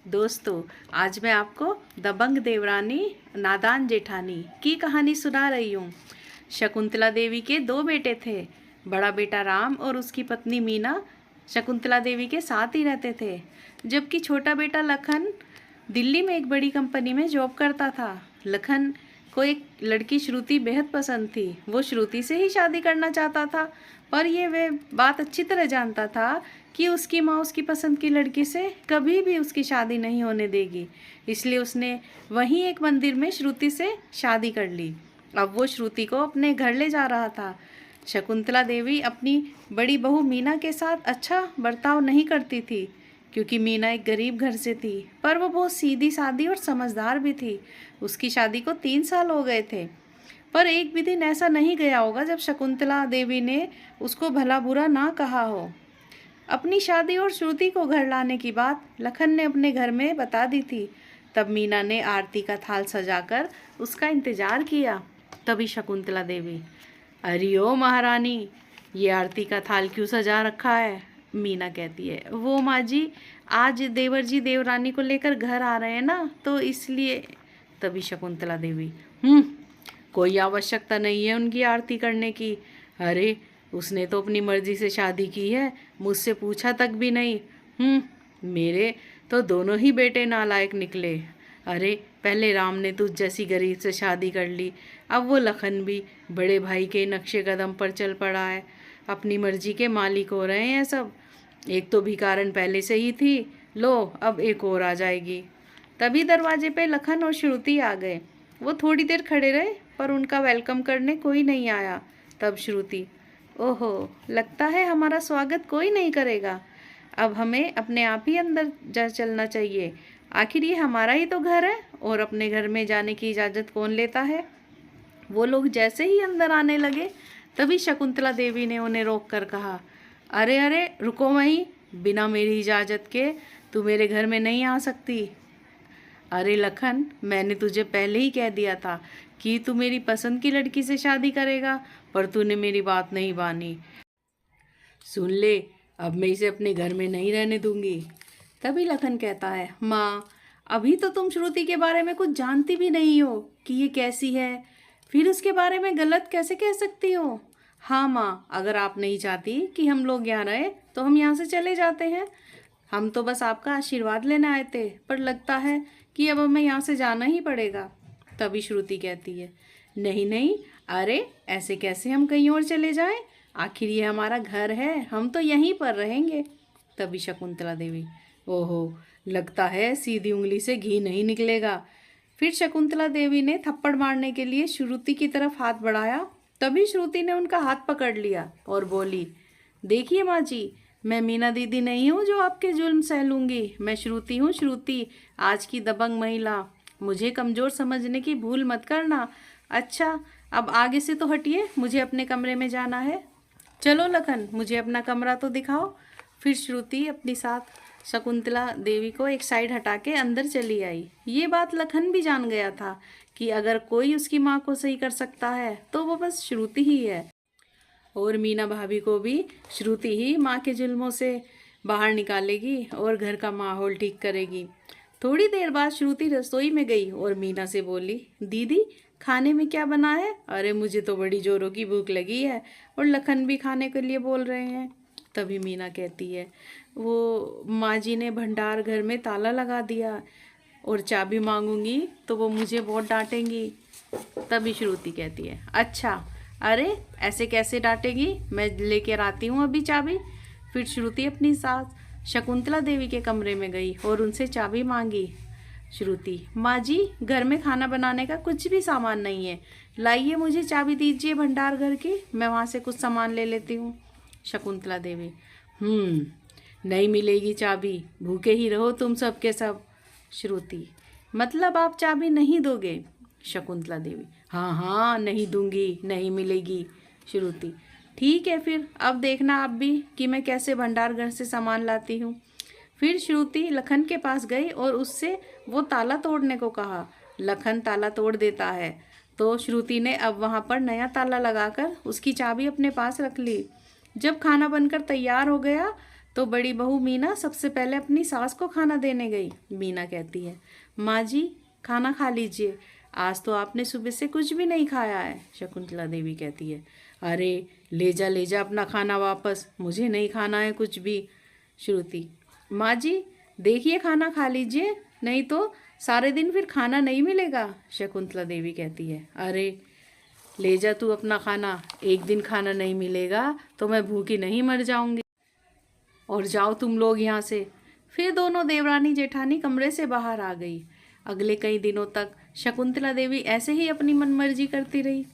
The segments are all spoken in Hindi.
दोस्तों, आज मैं आपको दबंग देवरानी नादान जेठानी की कहानी सुना रही हूँ। शकुंतला देवी के दो बेटे थे। बड़ा बेटा राम और उसकी पत्नी मीना शकुंतला देवी के साथ ही रहते थे, जबकि छोटा बेटा लखन दिल्ली में एक बड़ी कंपनी में जॉब करता था। लखन को एक लड़की श्रुति बेहद पसंद थी। वो श्रुति से ही शादी करना चाहता था, पर ये वे बात अच्छी तरह जानता था कि उसकी माँ उसकी पसंद की लड़की से कभी भी उसकी शादी नहीं होने देगी। इसलिए उसने वहीं एक मंदिर में श्रुति से शादी कर ली। अब वो श्रुति को अपने घर ले जा रहा था। शकुंतला देवी अपनी बड़ी बहू मीना के साथ अच्छा बर्ताव नहीं करती थी, क्योंकि मीना एक गरीब घर से थी, पर वो बहुत सीधी सादी और समझदार भी थी। उसकी शादी को 3 साल हो गए थे, पर एक भी दिन ऐसा नहीं गया होगा जब शकुंतला देवी ने उसको भला बुरा ना कहा हो। अपनी शादी और श्रुति को घर लाने की बात लखन ने अपने घर में बता दी थी। तब मीना ने आरती का थाल सजाकर उसका इंतजार किया। तभी शकुंतला देवी, अरे ओ महारानी, ये आरती का थाल क्यों सजा रखा है? मीना कहती है, वो माँ जी, आज देवर जी देवरानी को लेकर घर आ रहे हैं ना, तो इसलिए। तभी शकुंतला देवी, कोई आवश्यकता नहीं है उनकी आरती करने की। अरे, उसने तो अपनी मर्जी से शादी की है, मुझसे पूछा तक भी नहीं। मेरे तो दोनों ही बेटे नालायक निकले। अरे, पहले राम ने तुझ जैसी गरीब से शादी कर ली, अब वो लखन भी बड़े भाई के नक्शे कदम पर चल पड़ा है। अपनी मर्जी के मालिक हो रहे हैं सब। एक तो भिखारन पहले से ही थी, लो अब एक और आ जाएगी। तभी दरवाजे पे लखन और श्रुति आ गए। वो थोड़ी देर खड़े रहे, पर उनका वेलकम करने कोई नहीं आया। तब श्रुति, ओहो, लगता है हमारा स्वागत कोई नहीं करेगा। अब हमें अपने आप ही अंदर जा चलना चाहिए। आखिर ये हमारा ही तो घर है, और अपने घर में जाने की इजाज़त कौन लेता है? वो लोग जैसे ही अंदर आने लगे, तभी शकुंतला देवी ने उन्हें रोक कर कहा, अरे अरे, रुको वहीं, बिना मेरी इजाज़त के तू मेरे घर में नहीं आ सकती। अरे लखन, मैंने तुझे पहले ही कह दिया था कि तू मेरी पसंद की लड़की से शादी करेगा, पर तूने मेरी बात नहीं मानी। सुन ले, अब मैं इसे अपने घर में नहीं रहने दूंगी। तभी लखन कहता है, माँ, अभी तो तुम श्रुति के बारे में कुछ जानती भी नहीं हो कि ये कैसी है, फिर उसके बारे में गलत कैसे कह सकती हो? हाँ माँ, अगर आप नहीं चाहती कि हम लोग यहाँ रहे तो हम यहाँ से चले जाते हैं। हम तो बस आपका आशीर्वाद लेने आए थे, पर लगता है कि अब हमें यहाँ से जाना ही पड़ेगा। तभी श्रुति कहती है, नहीं नहीं, अरे ऐसे कैसे हम कहीं और चले जाएं? आखिर ये हमारा घर है, हम तो यहीं पर रहेंगे। तभी शकुंतला देवी, ओहो, लगता है सीधी उंगली से घी नहीं निकलेगा। फिर शकुंतला देवी ने थप्पड़ मारने के लिए श्रुति की तरफ हाथ बढ़ाया। तभी श्रुति ने उनका हाथ पकड़ लिया और बोली, देखिए माँ जी, मैं मीना दीदी नहीं हूँ जो आपके जुल्म सह लूँगी। मैं श्रुति हूँ, श्रुति, आज की दबंग महिला। मुझे कमज़ोर समझने की भूल मत करना। अच्छा, अब आगे से तो हटिए, मुझे अपने कमरे में जाना है। चलो लखन, मुझे अपना कमरा तो दिखाओ। फिर श्रुति अपनी साथ शकुंतला देवी को एक साइड हटा के अंदर चली आई। ये बात लखन भी जान गया था कि अगर कोई उसकी माँ को सही कर सकता है तो वो बस श्रुति ही है, और मीना भाभी को भी श्रुति ही माँ के जुल्मों से बाहर निकालेगी और घर का माहौल ठीक करेगी। थोड़ी देर बाद श्रुति रसोई में गई और मीना से बोली, दीदी, खाने में क्या बना है? अरे मुझे तो बड़ी जोरों की भूख लगी है, और लखन भी खाने के लिए बोल रहे हैं। तभी मीना कहती है, वो माँ जी ने भंडार घर में ताला लगा दिया, और चाबी मांगूंगी तो वो मुझे बहुत डांटेंगी। तभी श्रुति कहती है, अच्छा, अरे ऐसे कैसे डांटेगी, मैं लेकर आती हूँ अभी चाबी। फिर श्रुति अपनी सास शकुंतला देवी के कमरे में गई और उनसे चाबी मांगी। श्रुति, माँ जी, घर में खाना बनाने का कुछ भी सामान नहीं है, लाइए मुझे चाबी दीजिए भंडार घर की, मैं वहाँ से कुछ सामान ले लेती हूँ। शकुंतला देवी, नहीं मिलेगी चाबी, भूखे ही रहो तुम सब के सब। श्रुति, मतलब आप चाबी नहीं दोगे? शकुंतला देवी, हाँ हाँ, नहीं दूंगी, नहीं मिलेगी। श्रुति, ठीक है, फिर अब देखना आप भी कि मैं कैसे भंडार घर से सामान लाती हूँ। फिर श्रुति लखन के पास गई और उससे वो ताला तोड़ने को कहा। लखन ताला तोड़ देता है, तो श्रुति ने अब वहाँ पर नया ताला लगाकर उसकी चाबी अपने पास रख ली। जब खाना बनकर तैयार हो गया, तो बड़ी बहू मीना सबसे पहले अपनी सास को खाना देने गई। मीना कहती है, माँ जी खाना खा लीजिए, आज तो आपने सुबह से कुछ भी नहीं खाया है। शकुंतला देवी कहती है, अरे ले जा अपना खाना वापस, मुझे नहीं खाना है कुछ भी। श्रुति, माँ जी देखिए खाना खा लीजिए, नहीं तो सारे दिन फिर खाना नहीं मिलेगा। शकुंतला देवी कहती है, अरे ले जा तू अपना खाना, एक दिन खाना नहीं मिलेगा तो मैं भूखी नहीं मर जाऊंगी, और जाओ तुम लोग यहाँ से। फिर दोनों देवरानी जेठानी कमरे से बाहर आ गई। अगले कई दिनों तक शकुंतला देवी ऐसे ही अपनी मनमर्जी करती रही।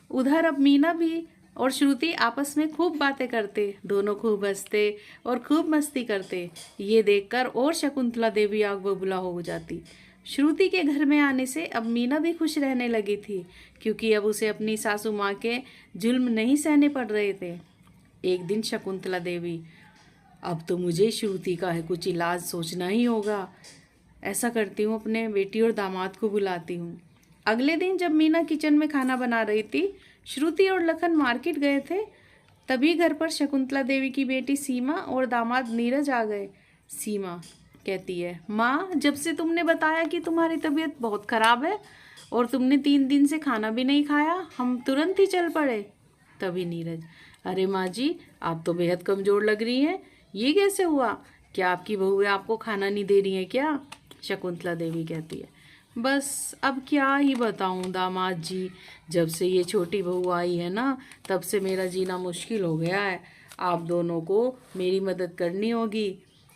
उधर अब मीना भी और श्रुति आपस में खूब बातें करते, दोनों खूब हंसते और खूब मस्ती करते। ये देखकर और शकुंतला देवी आग बबूला हो जाती। श्रुति के घर में आने से अब मीना भी खुश रहने लगी थी, क्योंकि अब उसे अपनी सासू माँ के जुल्म नहीं सहने पड़ रहे थे। एक दिन शकुंतला देवी, अब तो मुझे श्रुति का है कुछ इलाज सोचना ही होगा, ऐसा करती हूँ, अपने बेटी और दामाद को बुलाती हूँ। अगले दिन जब मीना किचन में खाना बना रही थी, श्रुति और लखन मार्केट गए थे, तभी घर पर शकुंतला देवी की बेटी सीमा और दामाद नीरज आ गए। सीमा कहती है, माँ जब से तुमने बताया कि तुम्हारी तबीयत बहुत ख़राब है और तुमने 3 दिन से खाना भी नहीं खाया, हम तुरंत ही चल पड़े। तभी नीरज, अरे माँ जी आप तो बेहद कमज़ोर लग रही हैं, ये कैसे हुआ? क्या आपकी बहुएं आपको खाना नहीं दे रही हैं क्या? शकुंतला देवी कहती है, बस अब क्या ही बताऊं दामाद जी, जब से ये छोटी बहू आई है ना, तब से मेरा जीना मुश्किल हो गया है। आप दोनों को मेरी मदद करनी होगी,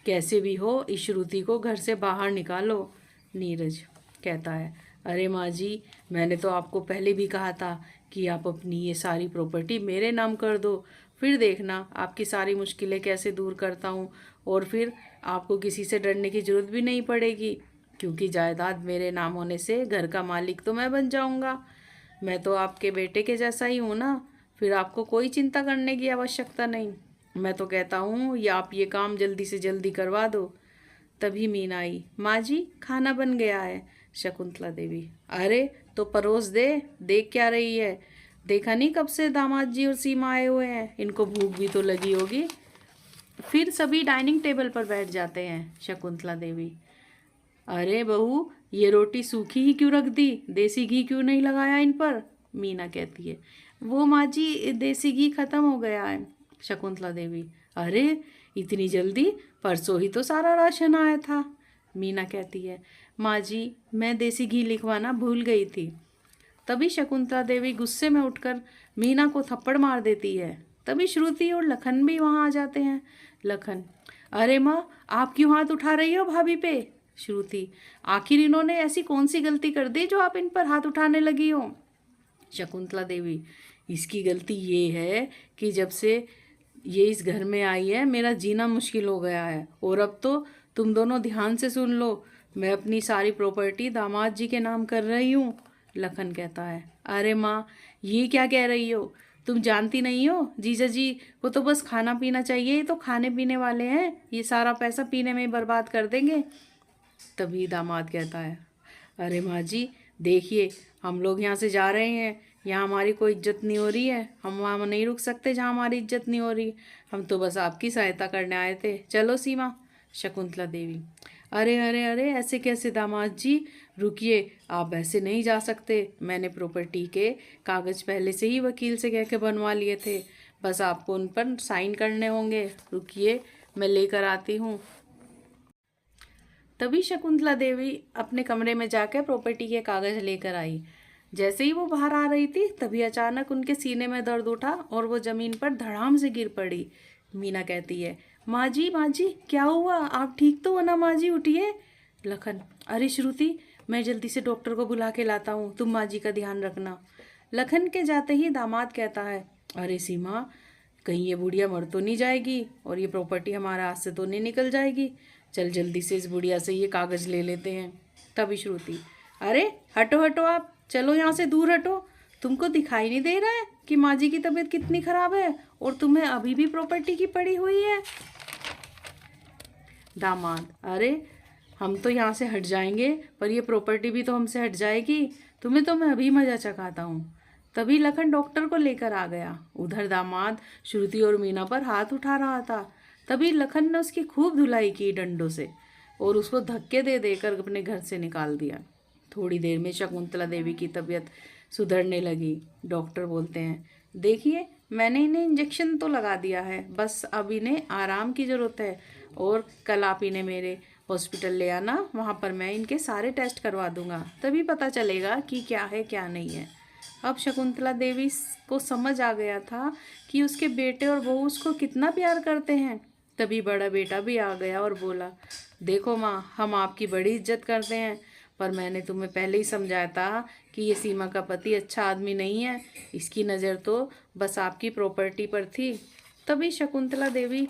कैसे भी हो इस श्रुति को घर से बाहर निकालो। नीरज कहता है, अरे माँ जी मैंने तो आपको पहले भी कहा था कि आप अपनी ये सारी प्रॉपर्टी मेरे नाम कर दो, फिर देखना आपकी सारी मुश्किलें कैसे दूर करता हूँ, और फिर आपको किसी से डरने की ज़रूरत भी नहीं पड़ेगी, क्योंकि जायदाद मेरे नाम होने से घर का मालिक तो मैं बन जाऊँगा। मैं तो आपके बेटे के जैसा ही हूँ ना, फिर आपको कोई चिंता करने की आवश्यकता नहीं। मैं तो कहता हूँ या आप ये काम जल्दी से जल्दी करवा दो। तभी मीना आई, माँ जी खाना बन गया है। शकुंतला देवी, अरे तो परोस दे, देख क्या रही है, देखा नहीं कब से दामाद जी और सीमा आए हुए हैं, इनको भूख भी तो लगी होगी। फिर सभी डाइनिंग टेबल पर बैठ जाते हैं। शकुंतला देवी, अरे बहू ये रोटी सूखी ही क्यों रख दी, देसी घी क्यों नहीं लगाया इन पर? मीना कहती है, वो माँ जी देसी घी खत्म हो गया है। शकुंतला देवी, अरे इतनी जल्दी, परसों ही तो सारा राशन आया था। मीना कहती है, माँ जी मैं देसी घी लिखवाना भूल गई थी। तभी शकुंतला देवी गुस्से में उठकर मीना को थप्पड़ मार देती है। तभी श्रुति और लखन भी वहाँ आ जाते हैं। लखन, अरे माँ आप क्यों हाथ उठा रही हो भाभी पे? श्रुति, आखिर इन्होंने ऐसी कौन सी गलती कर दी जो आप इन पर हाथ उठाने लगी हो? शकुंतला देवी, इसकी गलती ये है कि जब से ये इस घर में आई है मेरा जीना मुश्किल हो गया है, और अब तो तुम दोनों ध्यान से सुन लो, मैं अपनी सारी प्रॉपर्टी दामाद जी के नाम कर रही हूँ। लखन कहता है, अरे माँ ये क्या कह रही हो, तुम जानती नहीं हो जीजा जी को तो बस खाना पीना चाहिए, ये तो खाने पीने वाले हैं, ये सारा पैसा पीने में ही बर्बाद कर देंगे। तभी दामाद कहता है, अरे माँ जी देखिए हम लोग यहाँ से जा रहे हैं, यहाँ हमारी कोई इज्जत नहीं हो रही है, हम वहाँ नहीं रुक सकते जहाँ हमारी इज्जत नहीं हो रही, हम तो बस आपकी सहायता करने आए थे, चलो सीमा। शकुंतला देवी, अरे अरे अरे ऐसे कैसे दामाद जी, रुकिए आप ऐसे नहीं जा सकते, मैंने प्रॉपर्टी के कागज़ पहले से ही वकील से कह के बनवा लिए थे, बस आपको उन पर साइन करने होंगे, रुकिए मैं लेकर आती हूँ। तभी शकुंतला देवी अपने कमरे में जाकर प्रॉपर्टी के कागज़ लेकर आई। जैसे ही वो बाहर आ रही थी तभी अचानक उनके सीने में दर्द उठा और वो ज़मीन पर धड़ाम से गिर पड़ी। मीना कहती है, माँ जी क्या हुआ, आप ठीक तो हो ना माँ जी, उठिए। लखन, अरे श्रुति मैं जल्दी से डॉक्टर को बुला के लाता हूँ, तुम माँ जी का ध्यान रखना। लखन के जाते ही दामाद कहता है, अरे सीमा कहीं ये बुढ़िया मर तो नहीं जाएगी और ये प्रॉपर्टी हमारे हाथ से तो नहीं निकल जाएगी, चल जल्दी से इस बुढ़िया से ये कागज़ ले लेते हैं। तभी श्रुति, अरे हटो हटो आप, चलो यहाँ से दूर हटो, तुमको दिखाई नहीं दे रहा है कि माँ जी की तबीयत कितनी ख़राब है और तुम्हें अभी भी प्रॉपर्टी की पड़ी हुई है। दामाद, अरे हम तो यहाँ से हट जाएंगे पर ये प्रॉपर्टी भी तो हमसे हट जाएगी, तुम्हें तो मैं अभी मज़ा चखाता हूँ। तभी लखन डॉक्टर को लेकर आ गया। उधर दामाद श्रुति और मीना पर हाथ उठा रहा था। तभी लखन ने उसकी खूब धुलाई की डंडों से और उसको धक्के दे देकर अपने घर से निकाल दिया। थोड़ी देर में शकुंतला देवी की तबीयत सुधरने लगी। डॉक्टर बोलते हैं, देखिए मैंने इन्हें इंजेक्शन तो लगा दिया है, बस अब इन्हें आराम की ज़रूरत है और कल आप इन्हें मेरे हॉस्पिटल ले आना, वहाँ पर मैं इनके सारे टेस्ट करवा दूंगा, तभी पता चलेगा कि क्या है क्या नहीं है। अब शकुंतला देवी को समझ आ गया था कि उसके बेटे और बहू उसको कितना प्यार करते हैं। तभी बड़ा बेटा भी आ गया और बोला, देखो माँ, हम आपकी बड़ी इज्जत करते हैं, पर मैंने तुम्हें पहले ही समझाया था कि ये सीमा का पति अच्छा आदमी नहीं है, इसकी नज़र तो बस आपकी प्रॉपर्टी पर थी। तभी शकुंतला देवी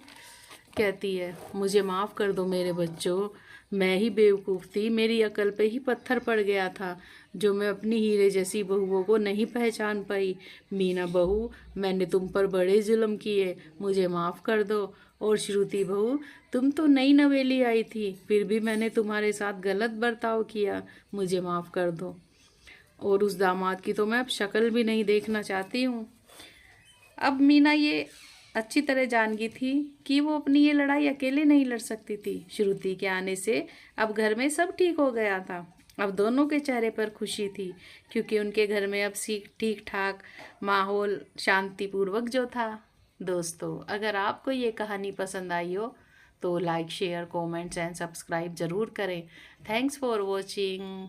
कहती है, मुझे माफ़ कर दो मेरे बच्चों, मैं ही बेवकूफ़ थी, मेरी अकल पे ही पत्थर पड़ गया था जो मैं अपनी हीरे जैसी बहुओं को नहीं पहचान पाई। मीना बहू, मैंने तुम पर बड़े जुल्म किए, मुझे माफ़ कर दो। और श्रुति बहू, तुम तो नई नवेली आई थी, फिर भी मैंने तुम्हारे साथ गलत बर्ताव किया, मुझे माफ़ कर दो। और उस दामाद की तो मैं अब शक्ल भी नहीं देखना चाहती हूँ। अब मीना ये अच्छी तरह जान गई थी कि वो अपनी ये लड़ाई अकेले नहीं लड़ सकती थी। श्रुति के आने से अब घर में सब ठीक हो गया था। अब दोनों के चेहरे पर खुशी थी क्योंकि उनके घर में अब ठीक ठाक माहौल शांतिपूर्वक जो था। दोस्तों, अगर आपको ये कहानी पसंद आई हो तो like, share, comments and subscribe ज़रूर करें। Thanks for watching.